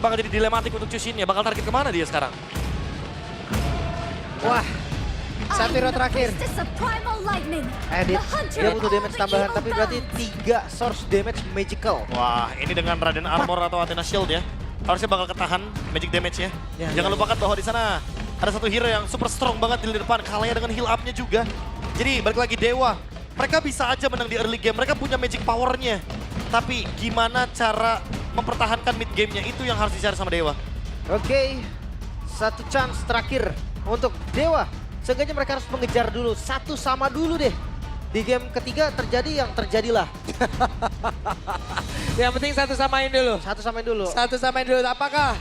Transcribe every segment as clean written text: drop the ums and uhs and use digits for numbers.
bakal jadi dilematik untuk Chushin ya. Bakal target kemana dia sekarang? Wah, satu hero terakhir. Edit, dia butuh damage tambahan, tapi berarti 3 source damage magical. Wah, ini dengan Raden Armor atau Athena Shield ya. Harusnya bakal ketahan magic damage ya. Jangan lupakan bahwa di sana ada satu hero yang super strong banget di depan. Kalahnya dengan heal up-nya juga. Jadi balik lagi Dewa. Mereka bisa aja menang di early game. Mereka punya magic power-nya. Tapi gimana cara mempertahankan mid game-nya itu yang harus dicari sama Dewa. Oke, satu chance terakhir untuk Dewa. Seenggaknya mereka harus mengejar dulu, satu sama dulu deh. Di game ketiga terjadi yang terjadilah. Yang penting satu samain dulu. Satu samain dulu. Satu samain dulu. Apakah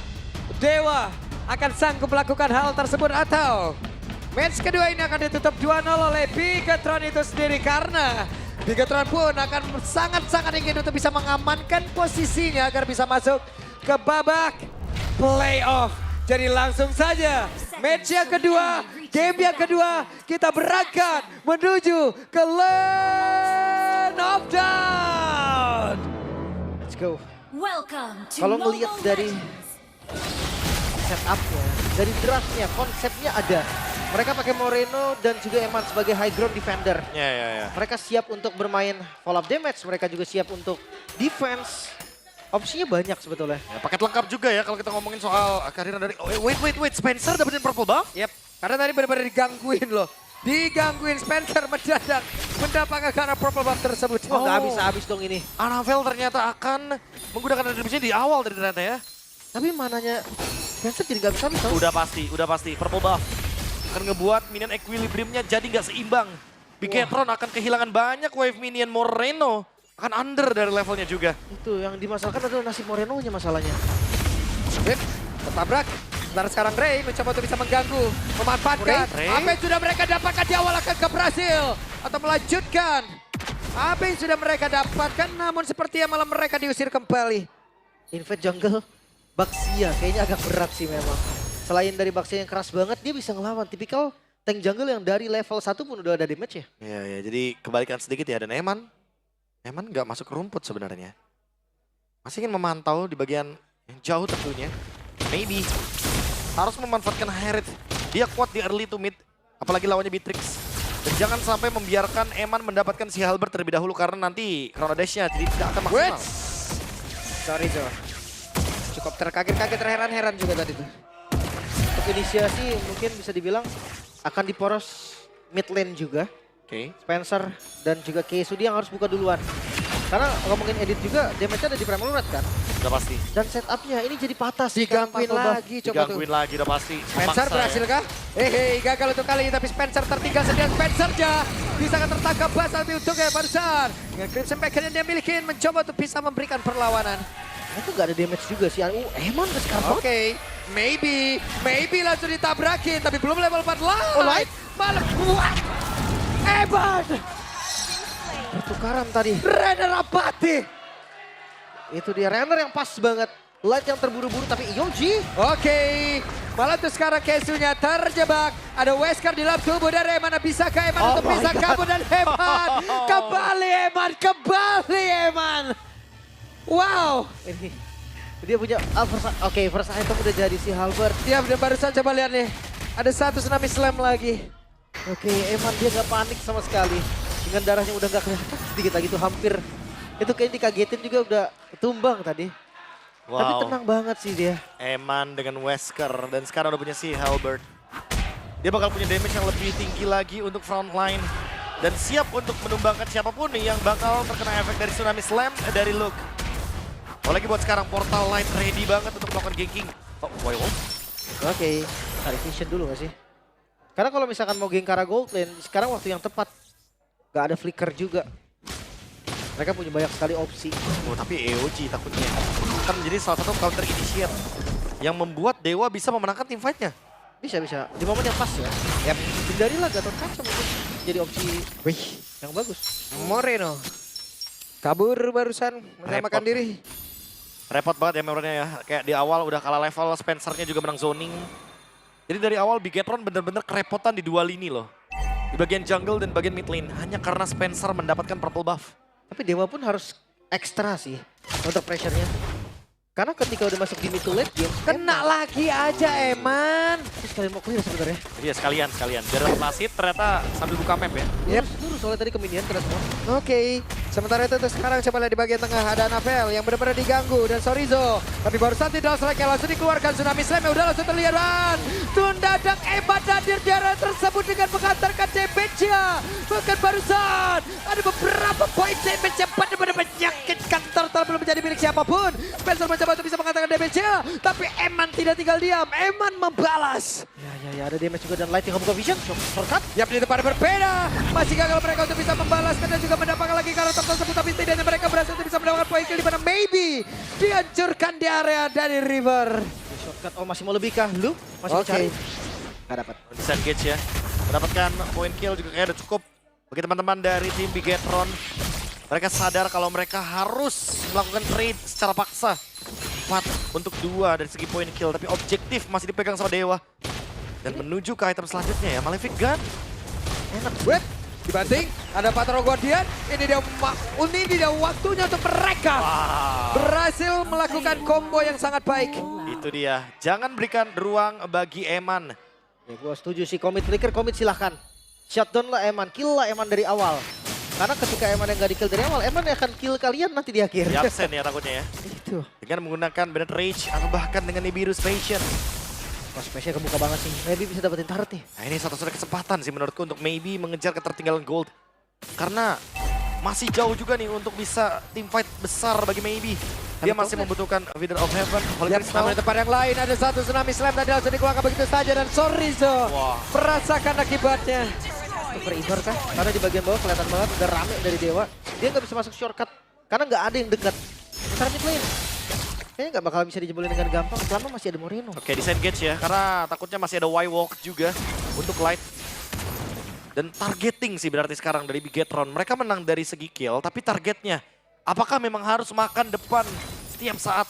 Dewa akan sanggup melakukan hal tersebut atau match kedua ini akan ditutup 2-0 oleh Bigetron itu sendiri karena Bigetron pun akan sangat-sangat ingin untuk bisa mengamankan posisinya agar bisa masuk ke babak playoff. Jadi langsung saja match yang kedua, game yang kedua kita berangkat menuju ke Land of Dawn. Let's go. Welcome to Kalau Mobile ngelihat dari Legends. setupnya, dari draftnya, konsepnya ada. Mereka pakai Moreno dan juga Eman sebagai high ground defender. Ya. Mereka siap untuk bermain follow up damage, mereka juga siap untuk defense. Opsinya banyak sebetulnya. Ya, paket lengkap juga ya kalau kita ngomongin soal kehadiran dari... Oh, wait. Spencer dapetin purple buff? Yep, karena tadi benar-benar digangguin loh. Digangguin Spencer mendadak mendapatkan karena purple buff tersebut. Oh, nggak habis dong ini. Anavel ternyata akan menggunakan retribution di awal dari ternyata ya. Tapi mananya Spencer jadi nggak bisa habis tau. Udah pasti. Purple buff akan ngebuat minion equilibriumnya jadi nggak seimbang. Bigetron akan kehilangan banyak wave minion. Moreno akan under dari levelnya juga. Itu yang dimasalahkan adalah nasib Moreno-nya masalahnya. Wip, tertabrak. Sementara sekarang Ray mencoba untuk bisa mengganggu, memanfaatkan Ray? apa yang sudah mereka dapatkan di awal akan berhasil atau melanjutkan apa yang sudah mereka dapatkan, namun sepertinya malah mereka diusir kembali. Invade jungle, Baxia kayaknya agak berat sih memang. Selain dari Baxia yang keras banget, dia bisa ngelawan. Tipikal tank jungle yang dari level 1 pun udah ada damage ya. Ya, jadi kebalikan sedikit ya. Dan Eman nggak masuk ke rumput sebenarnya. Masih ingin memantau di bagian yang jauh tentunya. Maybe harus memanfaatkan Herald. Dia kuat di early to mid, apalagi lawannya Beatrix. Dan jangan sampai membiarkan Eman mendapatkan si Halberd terlebih dahulu karena nanti Chrono Dash-nya jadi tidak akan maksimal. Sorry Zo, cukup terkaget-kaget, terheran-heran juga tadi tuh. Untuk inisiasi mungkin bisa dibilang akan diporos mid lane juga. Oke. Spencer dan juga Keisudi yang harus buka duluan. Karena ngomongin edit juga, damage-nya ada di Primal Red kan. Udah pasti. Dan setupnya ini jadi patah sih. Digangguin lagi coba tuh. Digangguin lagi udah pasti. Spencer Memaksa berhasil ya. kah? Gagal untuk kali ini tapi Spencer tertinggal sendirian. Spencer bisa tertangkap basah tapi untungnya barusan. Dengan Crimson Pack yang dia miliki mencoba untuk bisa memberikan perlawanan. Itu gak ada damage juga sih. Emang udah sekarang Oke, maybe langsung ditabrakin tapi belum level 4 Oh, live. Malah kuat. Evan, pertukaran tadi. Renner Apati. Itu dia Renner yang pas banget. Light yang terburu-buru tapi Yoji. Oke, malah tuh sekarang Kesunya terjebak. Ada Wesker di dalam tubuh dari Eman. Bisakah Eman Oh untuk my bisa God. kabur dan Eman? Kembali Eman. Wow. Ini dia punya first item udah jadi si Halberd. Ya udah barusan coba lihat nih. Ada satu tsunami slam lagi. Oke, Eman dia gak panik sama sekali. Dengan darahnya udah gak kelihatan sedikit lagi tuh hampir. Itu kayaknya dikagetin juga udah tumbang tadi. Wow. Tapi tenang banget sih dia. Eman dengan Wesker dan sekarang udah punya si Halberd. Dia bakal punya damage yang lebih tinggi lagi untuk front line. Dan siap untuk menumbangkan siapapun nih yang bakal terkena efek dari Tsunami Slam dari Luke. Apalagi buat sekarang Portal Light ready banget untuk melakukan ganking. Oh, Oke, cari vision dulu gak sih? Karena kalau misalkan mau geng Kara Gold Lane, sekarang waktu yang tepat. Gak ada flicker juga. Mereka punya banyak sekali opsi. Oh, tapi EOG takutnya akan menjadi salah satu counter initiate yang membuat Dewa bisa memenangkan team fight-nya. Bisa. Di momen yang pas ya. Yap. Hindarilah Gatot Kaca mungkin jadi opsi yang bagus. Moreno. Kabur barusan menyelamatkan Repot. diri. Repot banget ya memornya ya. Kayak di awal udah kalah level, Spencer-nya juga menang zoning. Jadi dari awal Bigetron bener-bener kerepotan di dua lini loh. Di bagian jungle dan bagian mid lane. Hanya karena Spencer mendapatkan purple buff. Tapi Dewa pun harus ekstra sih untuk pressure-nya. Karena ketika udah masuk di mid to late game, Kena lagi aja Eman. terus kalian mau clear sebenarnya. Iya sekalian. Biar dapat asit ternyata sambil buka map ya. Yep. Lurus soalnya tadi ke minion kena semua. Oke, sementara itu sekarang coba lihat di bagian tengah ada Navel yang benar-benar diganggu dan Sorizo. Tapi barusan tidak strike langsung dikeluarkan Tsunami Slam yang udah langsung terlihat dan Tundadak Eman hadir di area tersebut dengan mengantarkan damage-nya. Bahkan barusan ada beberapa poin damage yang benar-benar menyakitkan. Turtle belum menjadi milik siapapun. Spencer mencoba untuk bisa mengatakan damage-nya, tapi Eman tidak tinggal diam. Eman membalas. Ya ada damage juga dan Light yang buka vision. Shortcut. Yap, di depan berbeda. Masih gagal mereka untuk bisa membalaskan dan juga mendapatkan lagi karakter tersebut. Tapi setidaknya mereka berhasil untuk bisa mendapatkan poin kill di mana maybe dihancurkan di area dari River. Shortcut. Oh masih mau lebih kah? Lu masih Oke. mencari? Gak dapat. Disengage ya. Mendapatkan poin kill juga kayaknya udah cukup. Bagi teman-teman dari tim Bigetron. Mereka sadar kalau mereka harus melakukan trade secara paksa. 4 untuk 2 dari segi poin kill. Tapi objektif masih dipegang sama Dewa. Dan menuju ke item selanjutnya ya. Malefic Gun. Enak. Wait, dibanting. Ada Patro Guardian. Ini dia waktunya untuk mereka berhasil melakukan combo yang sangat baik. Itu dia. Jangan berikan ruang bagi Eman. Ya gue setuju sih, commit flicker, commit silahkan. Shutdown lah Eman, kill lah Eman dari awal. Karena ketika Eman yang gak di kill dari awal, Eman akan kill kalian nanti di akhir. Di absen ya takutnya ya. Itu. Dengan menggunakan Bennett Rage atau bahkan dengan Nibiru's Passion. Wah spesial kebuka banget sih, maybe bisa dapetin turret nih. Nah ini satu-satunya kesempatan sih menurutku untuk maybe mengejar ketertinggalan gold. Karena masih jauh juga nih untuk bisa team fight besar bagi maybe. Dia masih membutuhkan Wither of Heaven, Holy Lihat Crystal. namun di tempat yang lain ada satu Tsunami Slam tadi langsung dikeluarkan begitu saja dan Sorizo Wah. merasakan akibatnya. Super Ivar kah? Karena di bagian bawah kelihatan banget udah rame dari Dewa. Dia nggak bisa masuk shortcut, karena nggak ada yang dekat. Ntar mid lane. Kayaknya nggak bakal bisa dijebolin dengan gampang selama masih ada Moreno. Oke, disengage ya, karena takutnya masih ada Y-Walk juga untuk Light. Dan targeting sih berarti sekarang dari Bigetron. Mereka menang dari segi kill, tapi targetnya apakah memang harus makan depan setiap saat?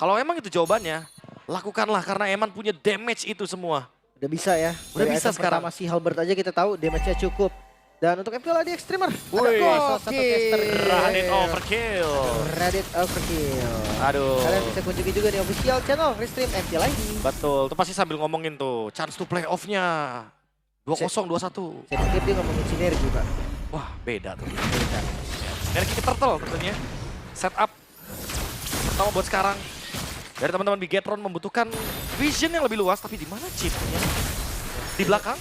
Kalau emang itu jawabannya, lakukanlah karena Eman punya damage itu semua. Udah bisa ya. Udah Dari bisa item sekarang. pertama si Halberd aja kita tahu damage-nya cukup. Dan untuk MPL di Extremer, ada Wih. salah satu caster. Reddit overkill. Reddit overkill. Aduh. Kalian bisa kunjungi juga di official channel Restream MPL ID. Betul, itu pasti sambil ngomongin tuh chance to play off-nya. 2-0, 2-1. Saya pikir dia ngomongin sinergi Pak. Wah, beda tuh. Energi Turtle tentunya. Setup pertama buat sekarang. Dari teman-teman Bigetron membutuhkan vision yang lebih luas, tapi di mana chipnya? Di belakang?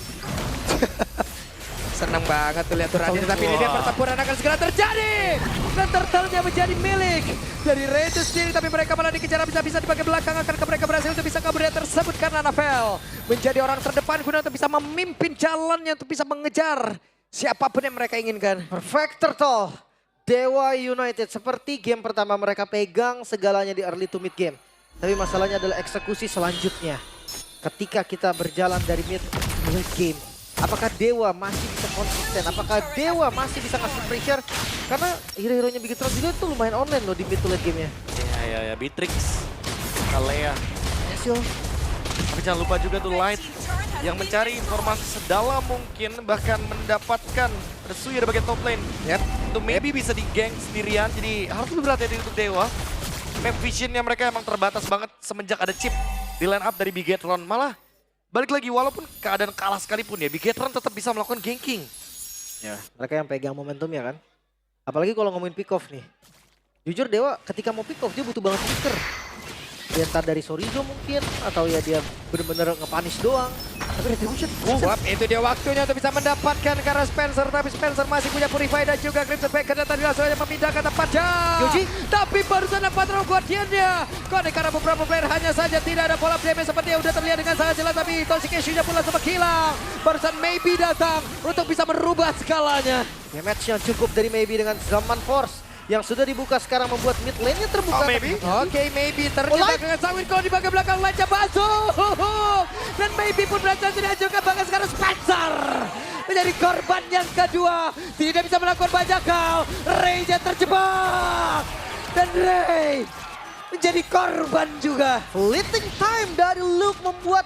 Senang banget tuh lihat Turannya, tapi ini dia pertempuran akan segera terjadi. Dan turtle-nya menjadi milik dari Rage sendiri, tapi mereka malah dikejar bisa-bisa di bagian belakang. Akankah mereka berhasil untuk bisa kabur dari tersebut karena Navel menjadi orang terdepan guna untuk bisa memimpin jalannya untuk bisa mengejar siapapun yang mereka inginkan. Perfect Turtle. Dewa United seperti game pertama mereka pegang segalanya di early to mid game. Tapi masalahnya adalah eksekusi selanjutnya. Ketika kita berjalan dari mid to late game. Apakah Dewa masih bisa konsisten? Apakah Dewa masih bisa ngasih pressure? Karena hero-heronya Bigetron juga tuh lumayan online loh di mid to late game-nya. Ya, Beatrix, Kalea. Ezreal. Tapi jangan lupa juga tuh Light yang mencari informasi sedalam mungkin, bahkan mendapatkan resu dari bagian top lane. Yep. Itu maybe bisa di gank sendirian, jadi harus lebih berhati-hati untuk Dewa. Map visionnya mereka emang terbatas banget semenjak ada chip di line up dari Bigetron. Malah balik lagi, walaupun keadaan kalah sekalipun ya, Bigetron tetap bisa melakukan ganking. Ya, mereka yang pegang momentum ya kan. Apalagi kalau ngomongin pick off nih. Jujur Dewa ketika mau pick off dia butuh banget picker. Dia entar dari Sorizo mungkin, atau ya dia bener-bener nge-punish doang. Tapi Retribution. Wap, itu dia waktunya untuk bisa mendapatkan karena Spencer, tapi Spencer masih punya Purify dan juga Crimson Baker dan tadi langsung aja memindahkan tempatnya. Yoji. Tapi barusan ada Patron Guardian-nya. Konek karena beberapa player hanya saja tidak ada pola damage seperti yang udah terlihat dengan sangat jelas, tapi Toshikeshi-nya pun langsung menghilang. Barusan Maybe datang untuk bisa merubah skalanya. Damage yang cukup dari Maybe dengan Zaman Force. Yang sudah dibuka sekarang membuat mid lane-nya terbuka. Oh, Maybe? Oke, Maybe ternyata Light. dengan Sawin kalau di bagian belakang Light-nya masuk. Dan Maybe pun berhasil dihancurkan, bahkan sekarang Spencer menjadi korban yang kedua. Tidak bisa melakukan banyak hal. Ray-nya terjebak. Dan Ray menjadi korban juga. Fleeting time dari Luke membuat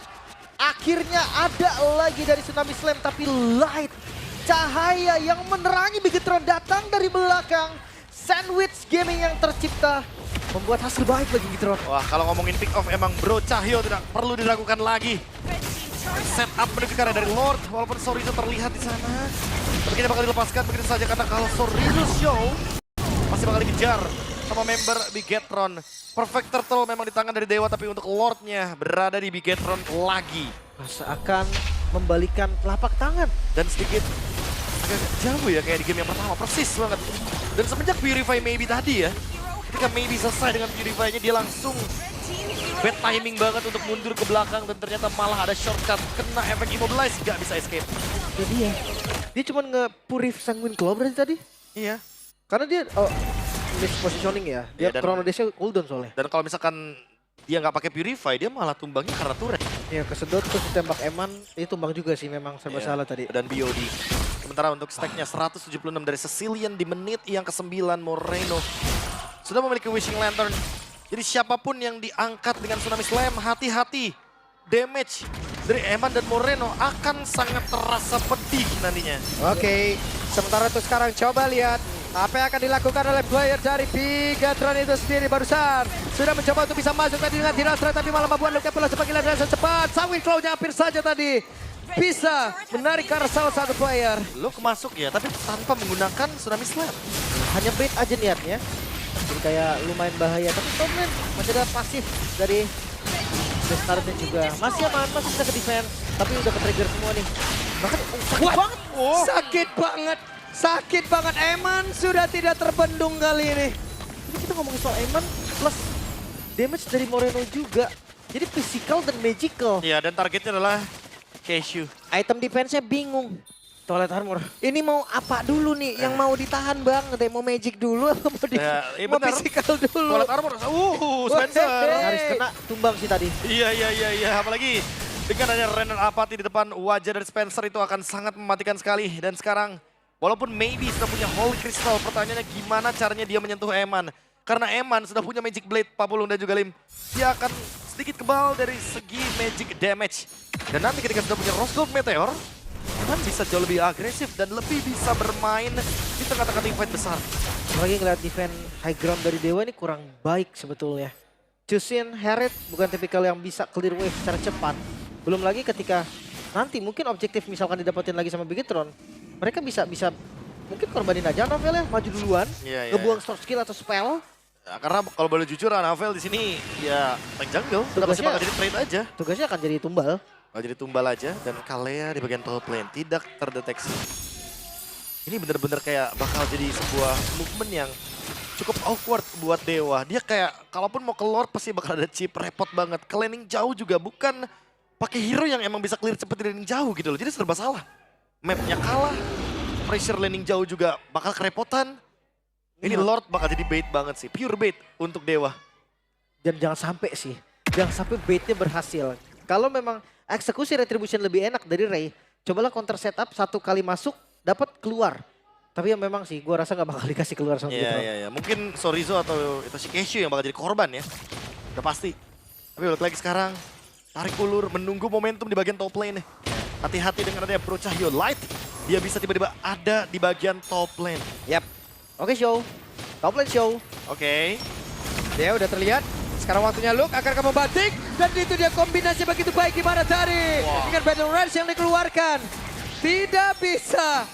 akhirnya ada lagi dari Tsunami Slam. Tapi Light, cahaya yang menerangi Bigetron datang dari belakang. Sandwich gaming yang tercipta membuat hasil baik bagi Gitron. Wah, kalau ngomongin pick off emang Bro Cahyo tidak perlu diragukan lagi. Setup menuju ke arah dari Lord, walaupun Sorizo terlihat di sana. Tapi kita bakal dilepaskan begitu saja karena kalau Sorizo show masih bakal dikejar sama member Bigetron. Perfect Turtle memang di tangan dari Dewa, tapi untuk Lordnya berada di Bigetron lagi. Seakan membalikan telapak tangan. Dan sedikit agak jauh ya kayak di game yang pertama, persis banget. Dan semenjak Purify Maybe tadi ya, ketika Maybe selesai dengan Purify-nya dia langsung bad timing banget untuk mundur ke belakang dan ternyata malah ada shortcut, kena efek immobilize, gak bisa escape. Jadi ya, dia cuma nge-purif Sanguine Claw berarti tadi. Iya. Karena dia mispositioning ya, dia Iya, dan- Chrono Dash-nya cooldown soalnya. Dan kalau misalkan dia nggak pakai Purify, dia malah tumbangnya karena turret. Ya kesedot terus ditembak Eman, itu tumbang juga sih memang serba Iya. salah tadi. Dan BOD. Sementara untuk stacknya 176 dari Sicilian di menit yang ke-9 Moreno sudah memiliki Wishing Lantern. Jadi siapapun yang diangkat dengan Tsunami Slam, hati-hati. Damage dari Eman dan Moreno akan sangat terasa pedih nantinya. Oke, sementara itu sekarang coba lihat apa yang akan dilakukan oleh player dari Bigetron itu sendiri barusan. Sudah mencoba untuk bisa masuk tadi dengan Dirastra, tapi malah membuat Luka pula sebagai landasan cepat. Sanguine Claw-nya hampir saja tadi bisa menarik ke arah salah satu player. Look masuk ya, tapi tanpa menggunakan Tsunami Slam. Hanya bait aja niatnya. Jadi kayak lumayan bahaya, tapi top lane masih ada pasif dari Destartnya juga. Masih aman, masih bisa ke defense, tapi udah ke-trigger semua nih. Bahkan sakit What? banget. Sakit banget. Sakit banget. Eman sudah tidak terbendung kali ini. Ini kita ngomongin soal Eman plus damage dari Moreno juga. Jadi physical dan magical. Iya, dan targetnya adalah Cashew. Item defense-nya bingung. Toilet armor. Ini mau apa dulu nih yang mau ditahan banget? Mau magic dulu atau mau, Ya, iya mau benar. physical dulu? Toilet Armor, Spencer. Nyaris kena tumbang sih tadi. Iya. Apalagi dengan adanya Renan Apathy di depan wajah dari Spencer itu akan sangat mematikan sekali. Dan sekarang, walaupun Maybe sudah punya Holy Crystal, pertanyaannya gimana caranya dia menyentuh Eman. Karena Eman sudah punya Magic Blade, Papulung dan juga Lim. Dia akan sedikit kebal dari segi Magic Damage. Dan nanti ketika sudah punya Rose Gold Meteor, Eman bisa jauh lebih agresif dan lebih bisa bermain di tengah-tengah teamfight besar. Lagi ngeliat defense high ground dari Dewa ini kurang baik sebetulnya. Chusin, Herald bukan tipikal yang bisa clear wave secara cepat. Belum lagi ketika nanti mungkin objektif misalkan didapetin lagi sama Bigetron, mereka bisa mungkin korbanin aja Novel ya, maju duluan, Iya, ngebuang short skill atau spell. Ya, karena kalau boleh jujur, Anavel di sini ya tank jungle. Udah pasti Tugasnya- bakal jadi trade aja. Tugasnya akan jadi tumbal. Bakal jadi tumbal aja. Dan Kalea di bagian top lane tidak terdeteksi. Ini bener-bener kayak bakal jadi sebuah movement yang cukup awkward buat Dewa. Dia kayak kalaupun mau ke Lord pasti bakal ada chip, repot banget. Ke laning jauh juga bukan pakai hero yang emang bisa clear cepet di laning jauh gitu loh. Jadi serba salah. Mapnya kalah, pressure laning jauh juga bakal kerepotan. Ini Lord bakal jadi bait banget sih, pure bait untuk Dewa. Dan jangan sampai sih, jangan sampai baitnya berhasil. Kalau memang eksekusi retribution lebih enak dari Ray, cobalah counter setup satu kali masuk, dapat keluar. Tapi ya memang sih, gua rasa nggak bakal dikasih keluar sama Bigetron. Iya. Mungkin Sorizo atau itu si Cashew yang bakal jadi korban ya. Udah pasti. Tapi balik lagi sekarang, tarik ulur, menunggu momentum di bagian top lane nih. Hati-hati dengan adanya Bro Cahyo Light. Dia bisa tiba-tiba ada di bagian top lane. Yap. Oke show, top lane show. Oke. Dia udah terlihat. Sekarang waktunya Luke akan membatik. Dan itu dia kombinasi begitu baik gimana tadi. Wow. Dengan Battle Rage yang dikeluarkan. Tidak bisa.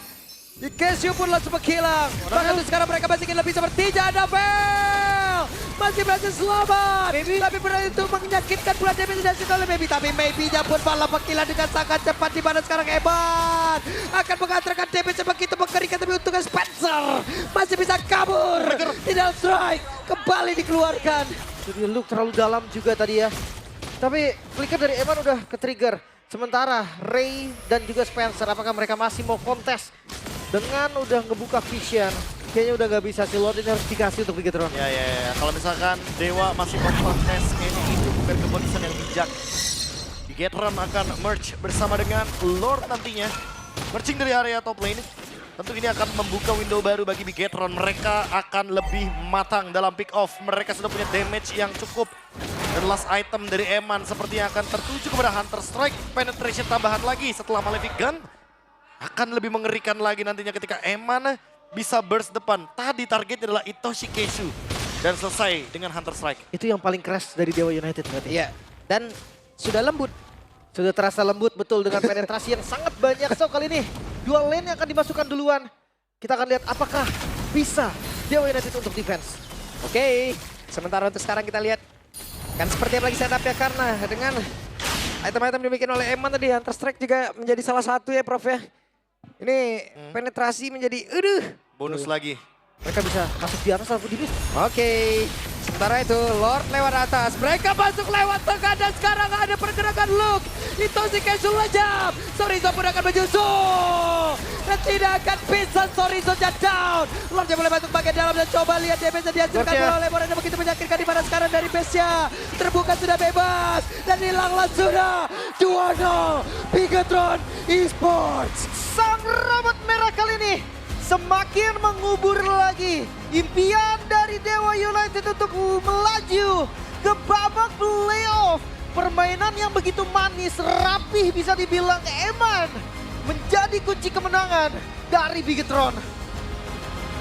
Di Cashew pun langsung menghilang. Bahkan itu sekarang mereka masih ingin lebih seperti Anavel. Masih berhasil selamat. Tapi berarti itu menyakitkan pula damage dari oleh Maybe. Tapi Maybe-nya pun malah menghilang dengan sangat cepat. Di mana sekarang Eman akan mengantarkan damage begitu mengerikan. Tapi untungnya Spencer masih bisa kabur. Tidak strike. Kembali dikeluarkan. Jadi Luke terlalu dalam juga tadi ya. Tapi flicker dari Eman udah ke-trigger. Sementara Ray dan juga Spencer, apakah mereka masih mau kontes? Dengan udah ngebuka vision, kayaknya udah gak bisa. Si Lord ini harus dikasih untuk Bigetron. Ya. Kalau misalkan Dewa masih mau kontes, kayaknya itu bukan keputusan yang bijak. Bigetron akan merge bersama dengan Lord nantinya. Merging dari area top lane. Tentu ini akan membuka window baru bagi Bigetron. Mereka akan lebih matang dalam pick off. Mereka sudah punya damage yang cukup. Dan last item dari Eman sepertinya akan tertuju kepada Hunter Strike. Penetration tambahan lagi setelah Malefic Gun. Akan lebih mengerikan lagi nantinya ketika Eman bisa burst depan. Tadi targetnya adalah Itoshi Cashew. Dan selesai dengan Hunter Strike. Itu yang paling keras dari Dewa United berarti. Iya, dan sudah lembut. Sudah terasa lembut betul dengan penetrasi yang sangat banyak. So kali ini dua lane yang akan dimasukkan duluan. Kita akan lihat apakah bisa Dewa United untuk defense. Oke, sementara untuk sekarang kita lihat kan seperti apa lagi setup ya, karena dengan item-item dibikin oleh Eman tadi, Hunter Strike juga menjadi salah satu ya Prof ya. Ini penetrasi menjadi, Bonus lagi. Mereka bisa masuk di atas ataupun di mid. Oke, sementara itu Lord lewat atas, mereka masuk lewat tengah dan sekarang ada pergerakan Luke. Itu si Casual aja. Sorizo pun akan menyusul. Dan tidak akan bisa Sorizo down. Lord yang mulai masuk bagian dalam dan coba lihat damage yang dihasilkan Lordnya. oleh Morena begitu menyakitkan di mana sekarang dari base-nya. Terbuka sudah bebas dan hilanglah sudah. 2-0 Bigetron Esports. Sang robot merah kali ini semakin mengubur lagi impian dari Dewa United untuk melaju ke babak playoff. Permainan yang begitu manis, rapih bisa dibilang Eman menjadi kunci kemenangan dari Bigetron.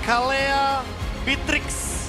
Kalea, Beatrix,